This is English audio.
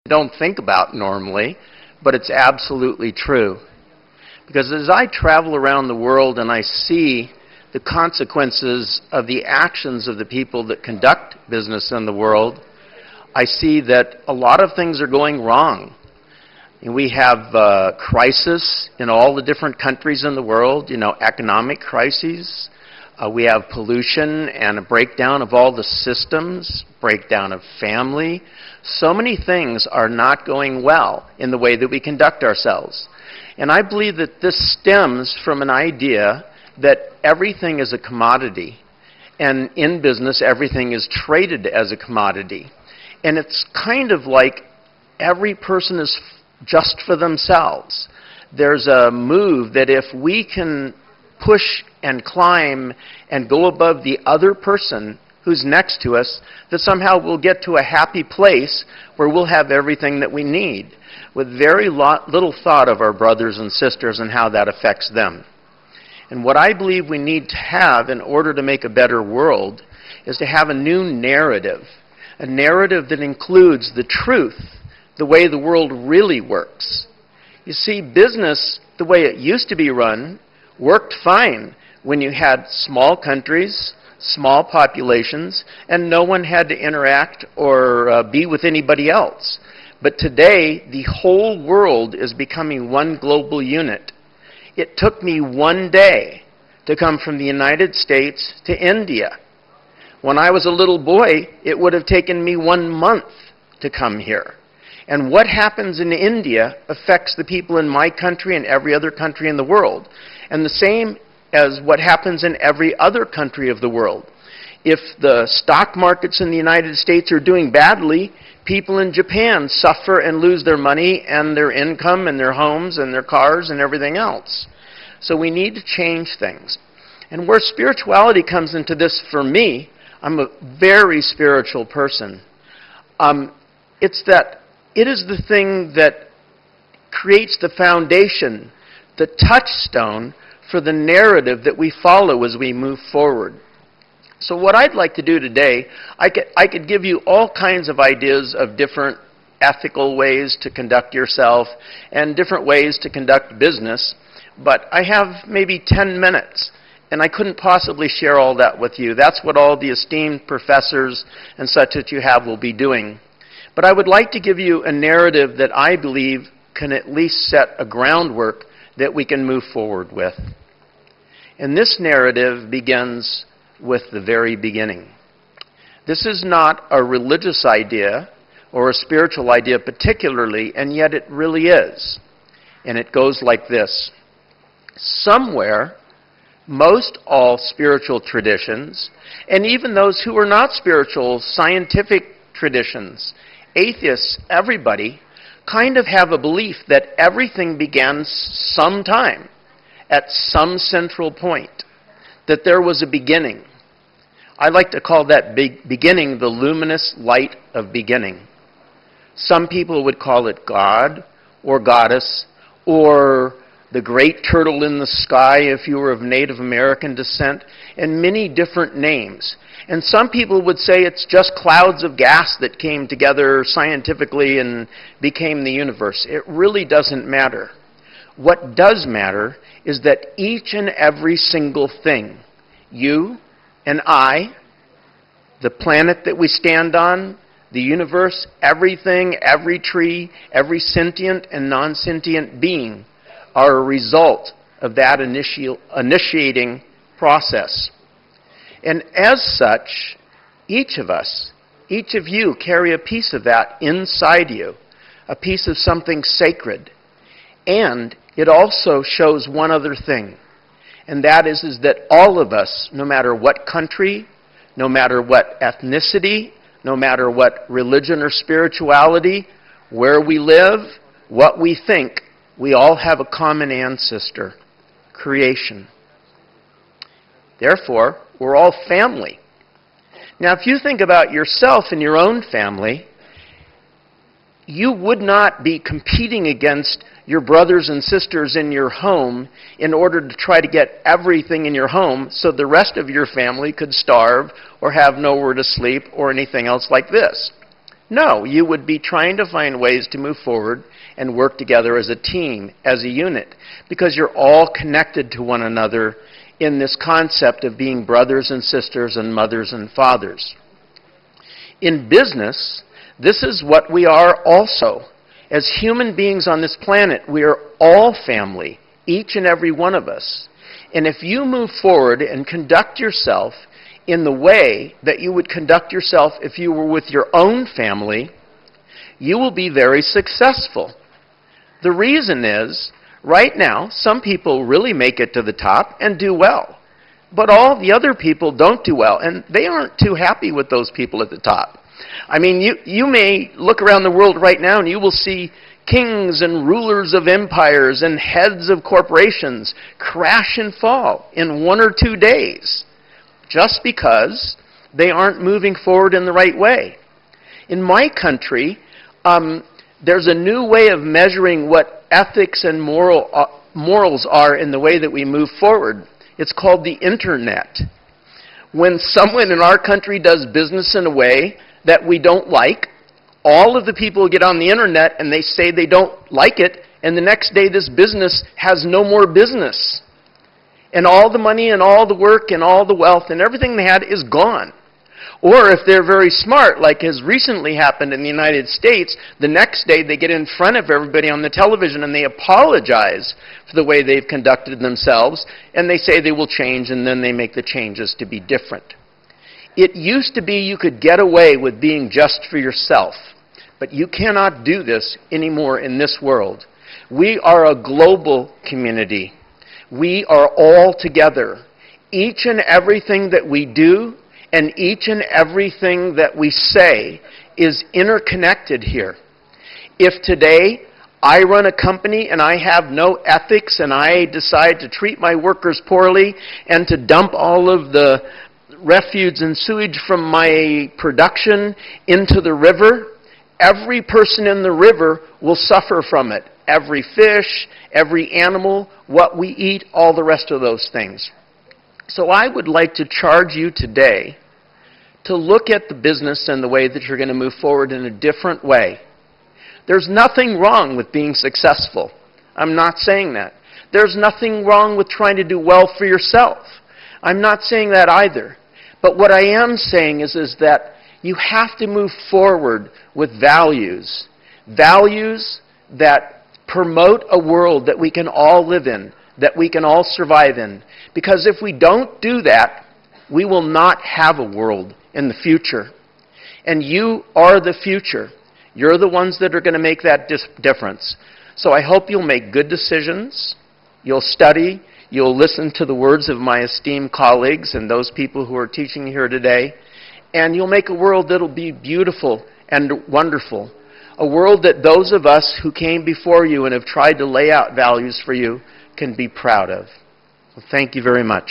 don't think about normally, but it's absolutely true. Because as I travel around the world and I see the consequences of the actions of the people that conduct business in the world, I see that a lot of things are going wrong. And we have crisis in all the different countries in the world, economic crises. We have pollution and a breakdown of all the systems, breakdown of family. So many things are not going well in the way that we conduct ourselves. And I believe that this stems from an idea that everything is a commodity. And in business, everything is traded as a commodity. And it's kind of like every person is just for themselves. There's a move that if we can push and climb and go above the other person who's next to us, that somehow we'll get to a happy place where we'll have everything that we need, with very little thought of our brothers and sisters and how that affects them. And what I believe we need to have in order to make a better world is to have a new narrative, a narrative that includes the truth, the way the world really works. You see, business, the way it used to be run, worked fine when you had small countries, small populations, and no one had to interact or be with anybody else. But today, the whole world is becoming one global unit. It took me one day to come from the United States to India. When I was a little boy, it would have taken me 1 month to come here. And what happens in India affects the people in my country and every other country in the world. And the same as what happens in every other country of the world. If the stock markets in the United States are doing badly, people in Japan suffer and lose their money and their income and their homes and their cars and everything else. So we need to change things. And where spirituality comes into this for me, I'm a very spiritual person. It's that it is the thing that creates the foundation, the touchstone for the narrative that we follow as we move forward. So what I'd like to do today, I could give you all kinds of ideas of different ethical ways to conduct yourself and different ways to conduct business, but I have maybe 10 minutes, and I couldn't possibly share all that with you. That's what all the esteemed professors and such that you have will be doing. But I would like to give you a narrative that I believe can at least set a groundwork that we can move forward with. And this narrative begins with the very beginning. This is not a religious idea or a spiritual idea particularly, and yet it really is. And it goes like this. Somewhere, most all spiritual traditions, and even those who are not spiritual, scientific traditions, atheists, everybody, kind of have a belief that everything began sometime, at some central point, that there was a beginning. I like to call that beginning the luminous light of beginning. Some people would call it God or goddess or the great turtle in the sky if you were of Native American descent, and many different names. And some people would say it's just clouds of gas that came together scientifically and became the universe. It really doesn't matter. What does matter is that each and every single thing, you and I, the planet that we stand on, the universe, everything, every tree, every sentient and non-sentient being, are a result of that initiating process. And as such, each of us, each of you carry a piece of that inside you, a piece of something sacred. And it also shows one other thing, and that is that all of us, no matter what country, no matter what ethnicity, no matter what religion or spirituality, where we live, what we think, we all have a common ancestor, creation. Therefore, we're all family. Now, if you think about yourself and your own family, you would not be competing against your brothers and sisters in your home in order to try to get everything in your home so the rest of your family could starve or have nowhere to sleep or anything else like this. No, you would be trying to find ways to move forward and work together as a team, as a unit, because you're all connected to one another in this concept of being brothers and sisters and mothers and fathers. In business, this is what we are also. As human beings on this planet, we are all family, each and every one of us. And if you move forward and conduct yourself in the way that you would conduct yourself if you were with your own family, you will be very successful. The reason is, right now, some people really make it to the top and do well. But all the other people don't do well, and they aren't too happy with those people at the top. I mean, you may look around the world right now and you will see kings and rulers of empires and heads of corporations crash and fall in 1 or 2 days just because they aren't moving forward in the right way. In my country, there's a new way of measuring what ethics and morals are in the way that we move forward. It's called the Internet. When someone in our country does business in a way that we don't like, all of the people get on the Internet and they say they don't like it, and the next day this business has no more business. And all the money and all the work and all the wealth and everything they had is gone. Or if they're very smart, like has recently happened in the United States, the next day they get in front of everybody on the television and they apologize for the way they've conducted themselves, and they say they will change, and then they make the changes to be different. It used to be you could get away with being just for yourself, but you cannot do this anymore in this world. We are a global community. We are all together. Each and everything that we do and each and everything that we say is interconnected here. If today I run a company and I have no ethics and I decide to treat my workers poorly and to dump all of the refuse and sewage from my production into the river, every person in the river will suffer from it. Every fish, every animal, what we eat, all the rest of those things. So I would like to charge you today to look at the business and the way that you're going to move forward in a different way. There's nothing wrong with being successful. I'm not saying that. There's nothing wrong with trying to do well for yourself. I'm not saying that either. But what I am saying is that you have to move forward with values. Values that promote a world that we can all live in, that we can all survive in. Because if we don't do that, we will not have a world in the future. And you are the future. You're the ones that are going to make that difference. So I hope you'll make good decisions. You'll study. You'll listen to the words of my esteemed colleagues and those people who are teaching here today. And you'll make a world that'll be beautiful and wonderful. A world that those of us who came before you and have tried to lay out values for you can be proud of. Well, thank you very much.